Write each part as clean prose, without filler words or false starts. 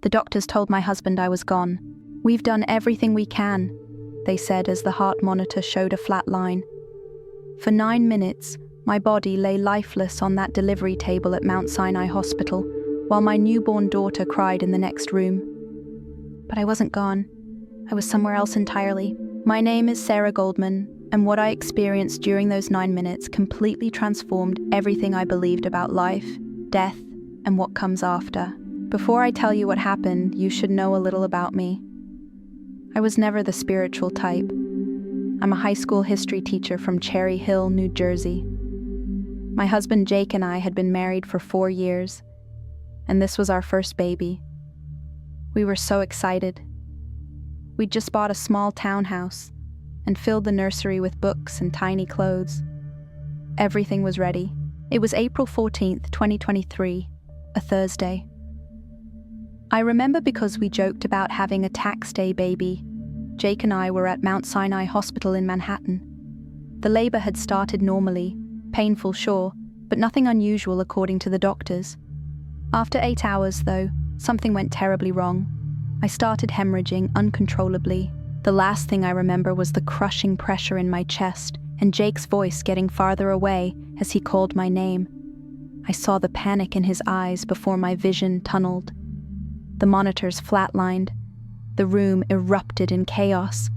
The doctors told my husband I was gone. "We've done everything we can," they said as the heart monitor showed a flat line. For 9 minutes, my body lay lifeless on that delivery table at Mount Sinai Hospital, while my newborn daughter cried in the next room. But I wasn't gone. I was somewhere else entirely. My name is Sarah Goldman, and what I experienced during those 9 minutes completely transformed everything I believed about life, death, and what comes after. Before I tell you what happened, you should know a little about me. I was never the spiritual type. I'm a high school history teacher from Cherry Hill, New Jersey. My husband Jake and I had been married for 4 years, and this was our first baby. We were so excited. We'd just bought a small townhouse and filled the nursery with books and tiny clothes. Everything was ready. It was April 14th, 2023, a Thursday. I remember because we joked about having a tax day baby. Jake and I were at Mount Sinai Hospital in Manhattan. The labor had started normally, painful sure, but nothing unusual according to the doctors. After 8 hours, though, something went terribly wrong. I started hemorrhaging uncontrollably. The last thing I remember was the crushing pressure in my chest and Jake's voice getting farther away as he called my name. I saw the panic in his eyes before my vision tunneled. The monitors flatlined. The room erupted in chaos.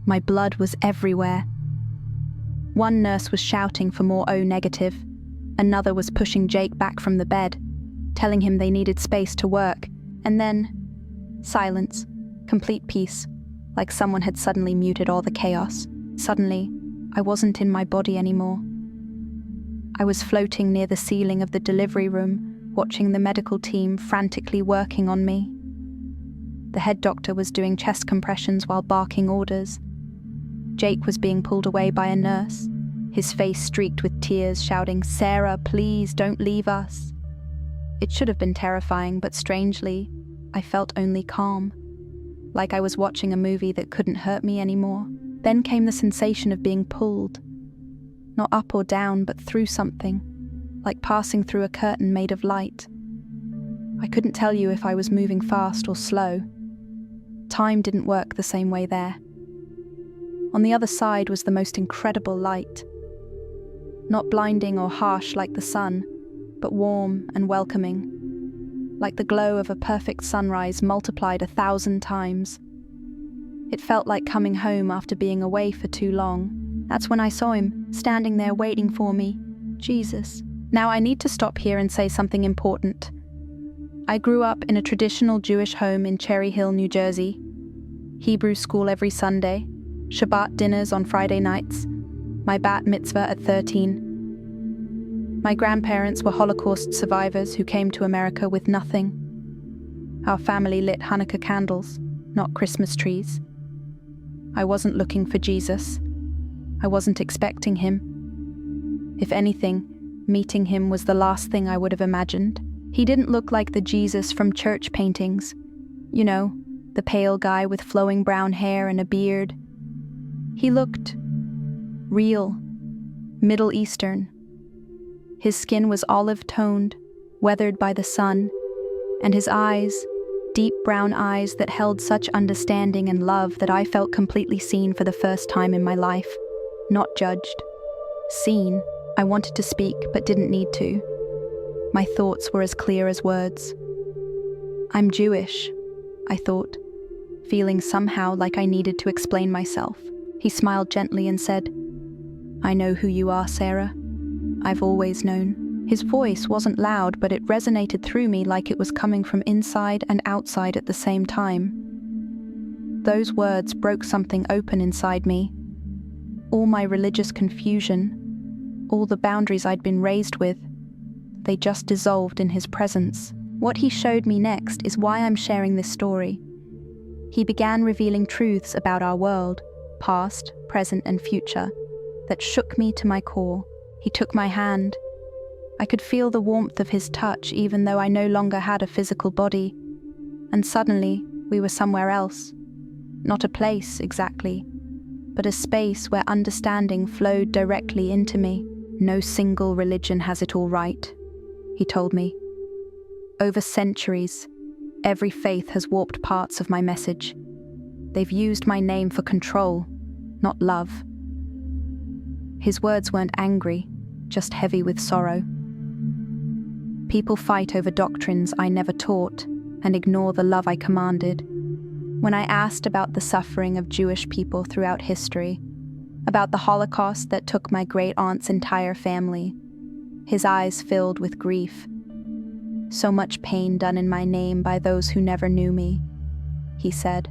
My blood was everywhere. One nurse was shouting for more O negative. Another was pushing Jake back from the bed, telling him they needed space to work. And then, silence, complete peace, like someone had suddenly muted all the chaos. Suddenly, I wasn't in my body anymore. I was floating near the ceiling of the delivery room, watching the medical team frantically working on me. The head doctor was doing chest compressions while barking orders. Jake was being pulled away by a nurse, his face streaked with tears, shouting, "Sarah, please, don't leave us." It should have been terrifying, but strangely, I felt only calm, like I was watching a movie that couldn't hurt me anymore. Then came the sensation of being pulled, not up or down, but through something, like passing through a curtain made of light. I couldn't tell you if I was moving fast or slow. Time didn't work the same way there. On the other side was the most incredible light. Not blinding or harsh like the sun, but warm and welcoming, like the glow of a perfect sunrise multiplied 1,000 times. It felt like coming home after being away for too long. That's when I saw him, standing there waiting for me. Jesus. Now I need to stop here and say something important. I grew up in a traditional Jewish home in Cherry Hill, New Jersey. Hebrew school every Sunday, Shabbat dinners on Friday nights, my bat mitzvah at 13. My grandparents were Holocaust survivors who came to America with nothing. Our family lit Hanukkah candles, not Christmas trees. I wasn't looking for Jesus. I wasn't expecting him. If anything, meeting him was the last thing I would have imagined. He didn't look like the Jesus from church paintings. You know, the pale guy with flowing brown hair and a beard. He looked real, Middle Eastern. His skin was olive-toned, weathered by the sun, and his eyes, deep brown eyes that held such understanding and love that I felt completely seen for the first time in my life, not judged. Seen. I wanted to speak but didn't need to. My thoughts were as clear as words. I'm Jewish, I thought, feeling somehow like I needed to explain myself. He smiled gently and said, "I know who you are, Sarah. I've always known." His voice wasn't loud, but it resonated through me like it was coming from inside and outside at the same time. Those words broke something open inside me. All my religious confusion, all the boundaries I'd been raised with, they just dissolved in his presence. What he showed me next is why I'm sharing this story. He began revealing truths about our world, past, present, and future, that shook me to my core. He took my hand. I could feel the warmth of his touch even though I no longer had a physical body. And suddenly, we were somewhere else. Not a place, exactly, but a space where understanding flowed directly into me. No single religion has it all right, he told me. Over centuries, Every faith has warped parts of my message. They've used my name for control, not love." His words weren't angry, just heavy with sorrow. "People fight over doctrines I never taught and ignore the love I commanded. When I asked about the suffering of Jewish people throughout history, about the Holocaust that took my great-aunt's entire family, his eyes filled with grief. So much pain done in my name by those who never knew me," he said.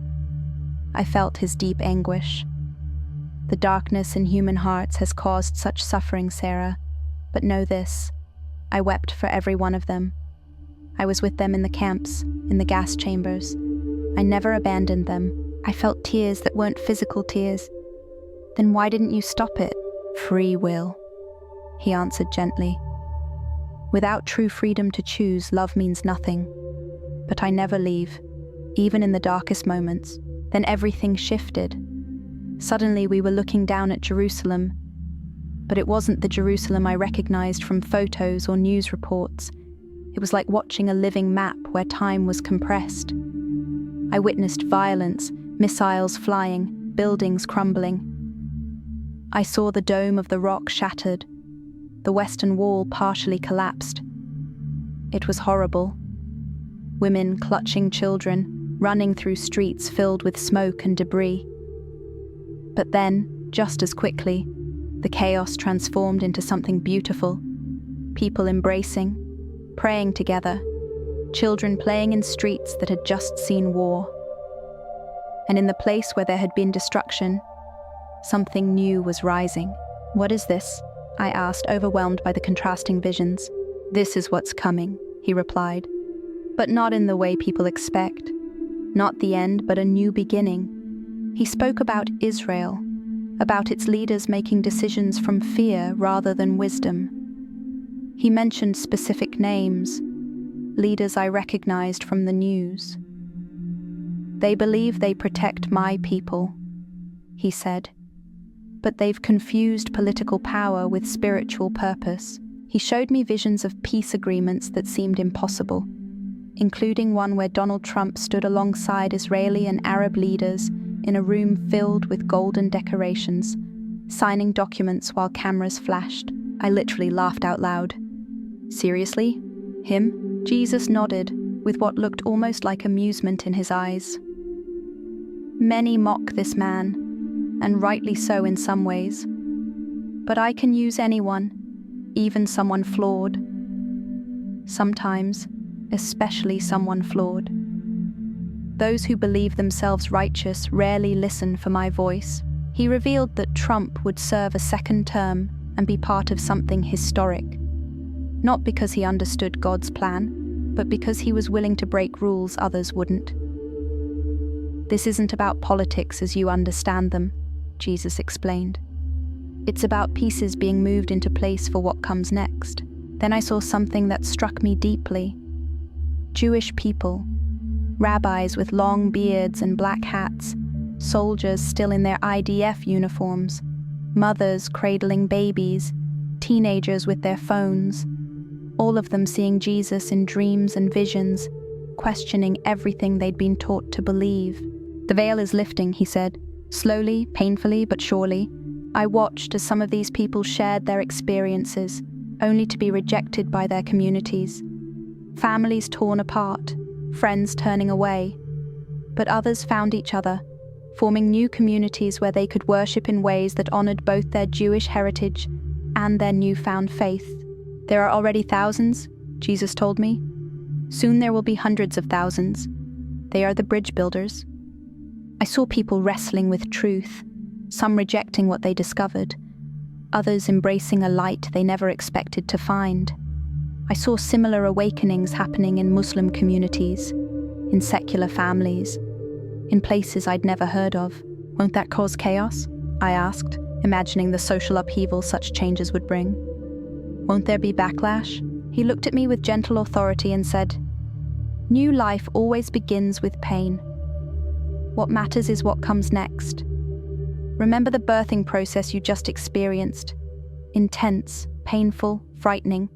I felt his deep anguish. "The darkness in human hearts has caused such suffering, Sarah, but know this, I wept for every one of them. I was with them in the camps, in the gas chambers. I never abandoned them. I felt tears that weren't physical tears." "Then why didn't you stop it?" "Free will," he answered gently. "Without true freedom to choose, love means nothing. But I never leave, even in the darkest moments." Then everything shifted. Suddenly we were looking down at Jerusalem, but it wasn't the Jerusalem I recognized from photos or news reports. It was like watching a living map where time was compressed. I witnessed violence, missiles flying, buildings crumbling. I saw the dome of the rock shattered, the western wall partially collapsed. It was horrible. Women clutching children, running through streets filled with smoke and debris. But then, just as quickly, the chaos transformed into something beautiful. People embracing, praying together, children playing in streets that had just seen war. And in the place where there had been destruction, something new was rising. "What is this?" I asked, overwhelmed by the contrasting visions. "This is what's coming," he replied, "but not in the way people expect. Not the end, but a new beginning." He spoke about Israel, about its leaders making decisions from fear rather than wisdom. He mentioned specific names, leaders I recognized from the news. "They believe they protect my people," he said, "but they've confused political power with spiritual purpose." He showed me visions of peace agreements that seemed impossible, including one where Donald Trump stood alongside Israeli and Arab leaders in a room filled with golden decorations, signing documents while cameras flashed. I literally laughed out loud. "Seriously? Him?" Jesus nodded, with what looked almost like amusement in his eyes. "Many mock this man, and rightly so in some ways. But I can use anyone, even someone flawed. Sometimes, especially someone flawed. Those who believe themselves righteous rarely listen for my voice." He revealed that Trump would serve a second term and be part of something historic. Not because he understood God's plan, but because he was willing to break rules others wouldn't. "This isn't about politics as you understand them," Jesus explained. "It's about pieces being moved into place for what comes next." Then I saw something that struck me deeply. Jewish people, rabbis with long beards and black hats, soldiers still in their IDF uniforms, mothers cradling babies, teenagers with their phones, all of them seeing Jesus in dreams and visions, questioning everything they'd been taught to believe. "The veil is lifting," he said, slowly, painfully, but surely. I watched as some of these people shared their experiences, only to be rejected by their communities. Families torn apart, friends turning away. But others found each other, forming new communities where they could worship in ways that honored both their Jewish heritage and their newfound faith. "There are already thousands," Jesus told me. "Soon there will be hundreds of thousands. They are the bridge builders." I saw people wrestling with truth, some rejecting what they discovered, others embracing a light they never expected to find. I saw similar awakenings happening in Muslim communities, in secular families, in places I'd never heard of. "Won't that cause chaos?" I asked, imagining the social upheaval such changes would bring. "Won't there be backlash?" He looked at me with gentle authority and said, "New life always begins with pain. What matters is what comes next. Remember the birthing process you just experienced. Intense, painful, frightening.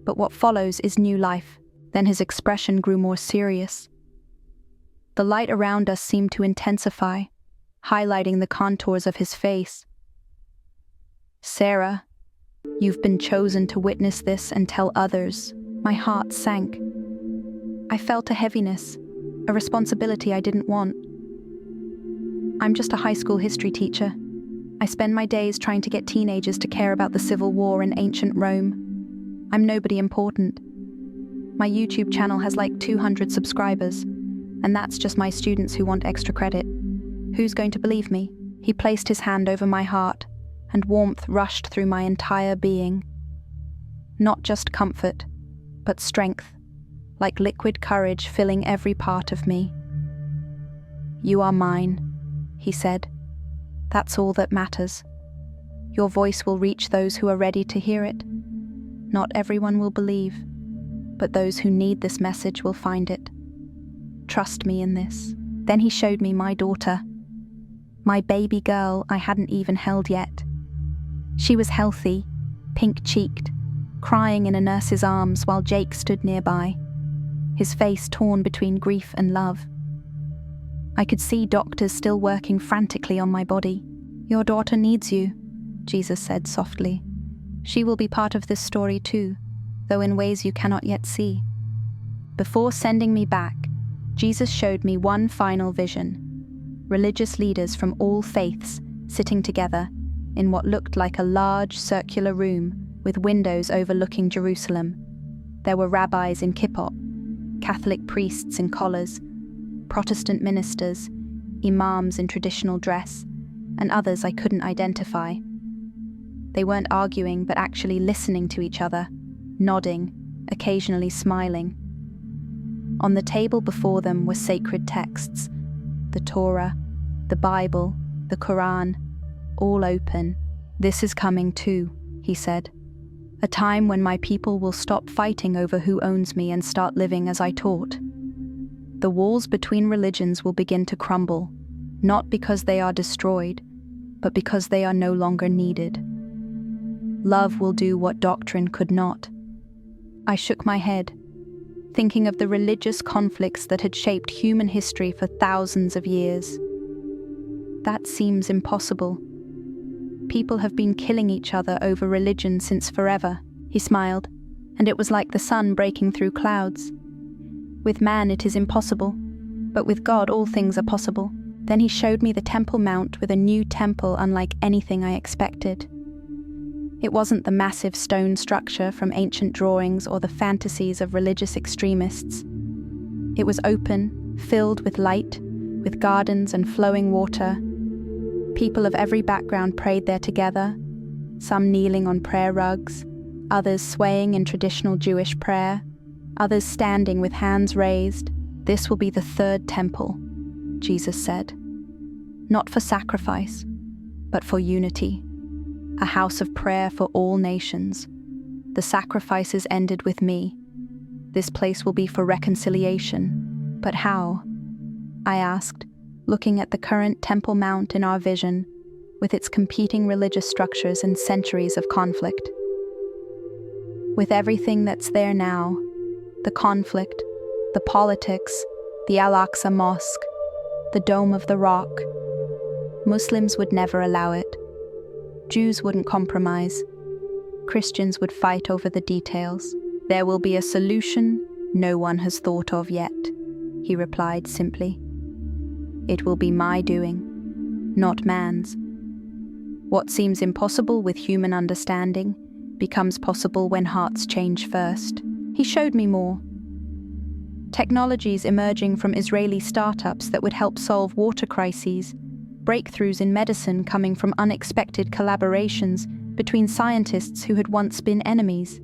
But what follows is new life. Then his expression grew more serious. The light around us seemed to intensify, highlighting the contours of his face. "Sarah, you've been chosen to witness this and tell others." My heart sank. I felt a heaviness, a responsibility I didn't want. I'm just a high school history teacher. I spend my days trying to get teenagers to care about the Civil War in ancient Rome. I'm nobody important. My YouTube channel has like 200 subscribers, and that's just my students who want extra credit. Who's going to believe me? He placed his hand over my heart, and warmth rushed through my entire being. Not just comfort, but strength, like liquid courage filling every part of me. "You are mine," he said. "That's all that matters. Your voice will reach those who are ready to hear it. Not everyone will believe, but those who need this message will find it. Trust me in this." Then he showed me my daughter, my baby girl I hadn't even held yet. She was healthy, pink-cheeked, crying in a nurse's arms while Jake stood nearby, his face torn between grief and love. I could see doctors still working frantically on my body. "Your daughter needs you," Jesus said softly. "She will be part of this story too, though in ways you cannot yet see." Before sending me back, Jesus showed me one final vision. Religious leaders from all faiths sitting together in what looked like a large circular room with windows overlooking Jerusalem. There were rabbis in kippot, Catholic priests in collars, Protestant ministers, imams in traditional dress, and others I couldn't identify. They weren't arguing, but actually listening to each other, nodding, occasionally smiling. On the table before them were sacred texts, the Torah, the Bible, the Quran, all open. "This is coming too," he said. "A time when my people will stop fighting over who owns me and start living as I taught. The walls between religions will begin to crumble, not because they are destroyed, but because they are no longer needed. Love will do what doctrine could not." I shook my head, thinking of the religious conflicts that had shaped human history for thousands of years. That seems impossible. People have been killing each other over religion since forever. He smiled, and it was like the sun breaking through clouds. With man it is impossible, but with God all things are possible. Then he showed me the Temple Mount with a new temple unlike anything I expected. It wasn't the massive stone structure from ancient drawings or the fantasies of religious extremists. It was open, filled with light, with gardens and flowing water. People of every background prayed there together, some kneeling on prayer rugs, others swaying in traditional Jewish prayer, others standing with hands raised. "This will be the third temple," Jesus said. "Not for sacrifice, but for unity. A house of prayer for all nations. The sacrifices ended with me. This place will be for reconciliation. But how?" I asked, looking at the current Temple Mount in our vision, with its competing religious structures and centuries of conflict. "With everything that's there now, the conflict, the politics, the Al-Aqsa Mosque, the Dome of the Rock. Muslims would never allow it. Jews wouldn't compromise. Christians would fight over the details. There will be a solution no one has thought of yet," he replied simply. "It will be my doing, not man's. What seems impossible with human understanding becomes possible when hearts change first." He showed me more. Technologies emerging from Israeli startups that would help solve water crises, breakthroughs in medicine coming from unexpected collaborations between scientists who had once been enemies.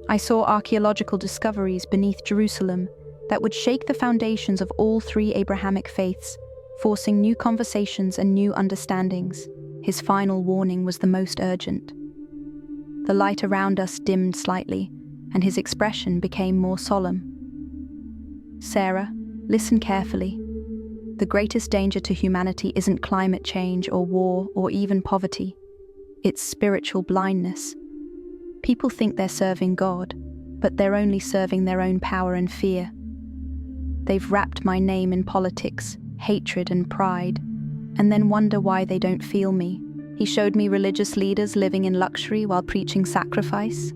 I saw archaeological discoveries beneath Jerusalem that would shake the foundations of all three Abrahamic faiths, forcing new conversations and new understandings. His final warning was the most urgent. The light around us dimmed slightly, and his expression became more solemn. "Sarah, listen carefully. The greatest danger to humanity isn't climate change or war or even poverty. It's spiritual blindness. People think they're serving God, but they're only serving their own power and fear. They've wrapped my name in politics, hatred and pride, and then wonder why they don't feel me. He showed me religious leaders living in luxury while preaching sacrifice,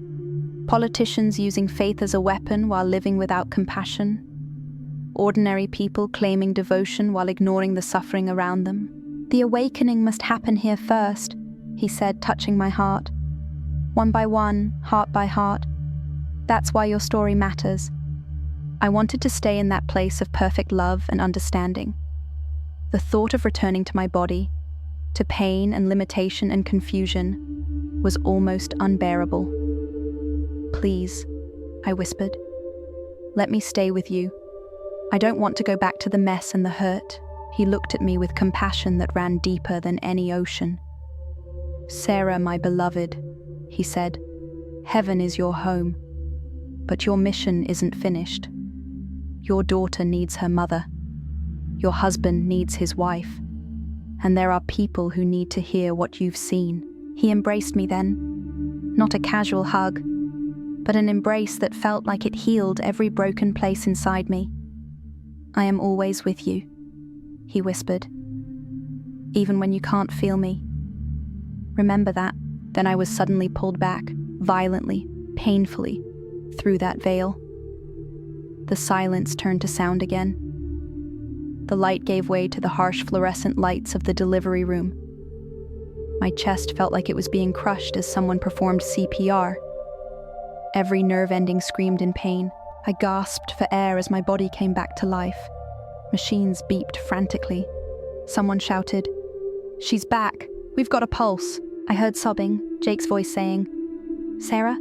politicians using faith as a weapon while living without compassion, ordinary people claiming devotion while ignoring the suffering around them. The awakening must happen here first, he said, touching my heart. One by one, heart by heart. That's why your story matters. I wanted to stay in that place of perfect love and understanding. The thought of returning to my body, to pain and limitation and confusion, was almost unbearable. Please, I whispered, let me stay with you. I don't want to go back to the mess and the hurt. He looked at me with compassion that ran deeper than any ocean. Sarah, my beloved, he said, heaven is your home, but your mission isn't finished. Your daughter needs her mother. Your husband needs his wife. And there are people who need to hear what you've seen. He embraced me then, not a casual hug, but an embrace that felt like it healed every broken place inside me. I am always with you, he whispered, even when you can't feel me. Remember that. Then I was suddenly pulled back, violently, painfully, through that veil. The silence turned to sound again. The light gave way to the harsh fluorescent lights of the delivery room. My chest felt like it was being crushed as someone performed CPR. Every nerve ending screamed in pain. I gasped for air as my body came back to life. Machines beeped frantically. Someone shouted, "She's back! We've got a pulse!" I heard sobbing, Jake's voice saying, "Sarah?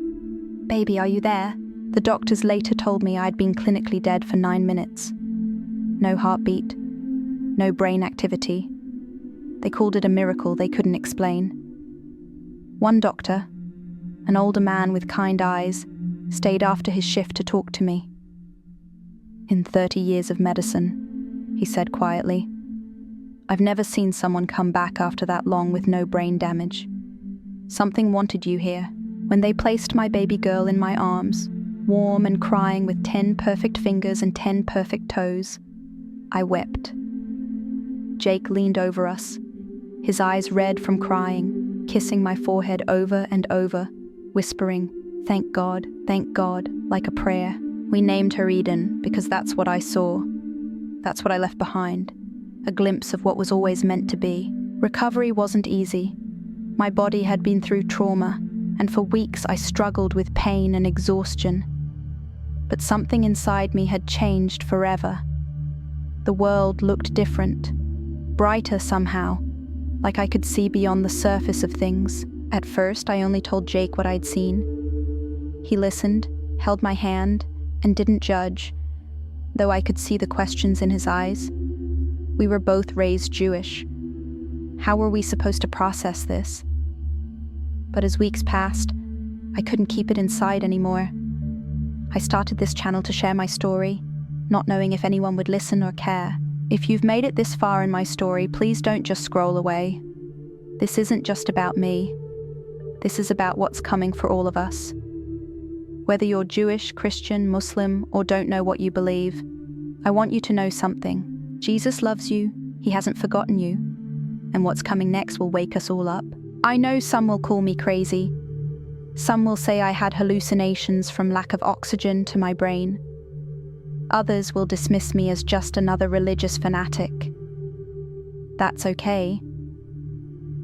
Baby, are you there?" The doctors later told me I'd been clinically dead for 9 minutes. No heartbeat, no brain activity. They called it a miracle they couldn't explain. One doctor, an older man with kind eyes, stayed after his shift to talk to me. "In 30 years of medicine," he said quietly, "I've never seen someone come back after that long with no brain damage. Something wanted you here." When they placed my baby girl in my arms, warm and crying with 10 perfect fingers and 10 perfect toes, I wept. Jake leaned over us, his eyes red from crying, kissing my forehead over and over, whispering, thank God," like a prayer. We named her Eden because that's what I saw. That's what I left behind, a glimpse of what was always meant to be. Recovery wasn't easy. My body had been through trauma, and for weeks I struggled with pain and exhaustion. But something inside me had changed forever. The world looked different, brighter somehow, like I could see beyond the surface of things. At first, I only told Jake what I'd seen. He listened, held my hand, and didn't judge, though I could see the questions in his eyes. We were both raised Jewish. How were we supposed to process this? But as weeks passed, I couldn't keep it inside anymore. I started this channel to share my story, not knowing if anyone would listen or care. If you've made it this far in my story, please don't just scroll away. This isn't just about me. This is about what's coming for all of us. Whether you're Jewish, Christian, Muslim, or don't know what you believe, I want you to know something. Jesus loves you, he hasn't forgotten you, and what's coming next will wake us all up. I know some will call me crazy. Some will say I had hallucinations from lack of oxygen to my brain. Others will dismiss me as just another religious fanatic. That's okay.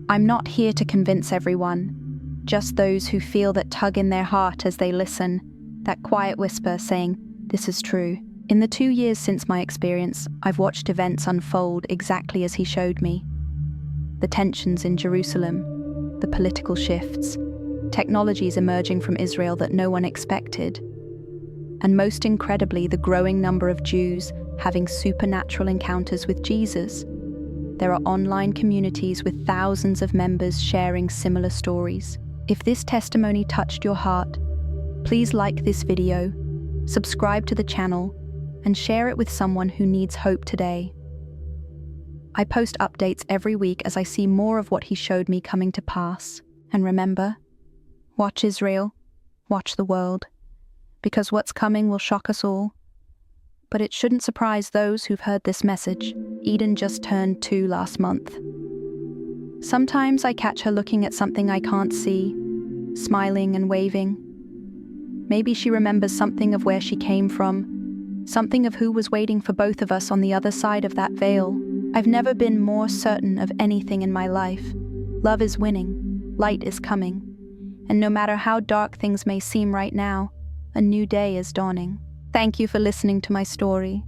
I'm not here to convince everyone, just those who feel that tug in their heart as they listen, that quiet whisper saying, this is true. In the 2 years since my experience, I've watched events unfold exactly as he showed me. The tensions in Jerusalem, the political shifts, technologies emerging from Israel that no one expected, and most incredibly, the growing number of Jews having supernatural encounters with Jesus. There are online communities with thousands of members sharing similar stories. If this testimony touched your heart, please like this video, subscribe to the channel, and share it with someone who needs hope today. I post updates every week as I see more of what he showed me coming to pass. And remember, watch Israel, watch the world, because what's coming will shock us all. But it shouldn't surprise those who've heard this message. Eden just turned 2 last month. Sometimes I catch her looking at something I can't see, smiling and waving. Maybe she remembers something of where she came from, something of who was waiting for both of us on the other side of that veil. I've never been more certain of anything in my life. Love is winning, light is coming, and no matter how dark things may seem right now, a new day is dawning. Thank you for listening to my story.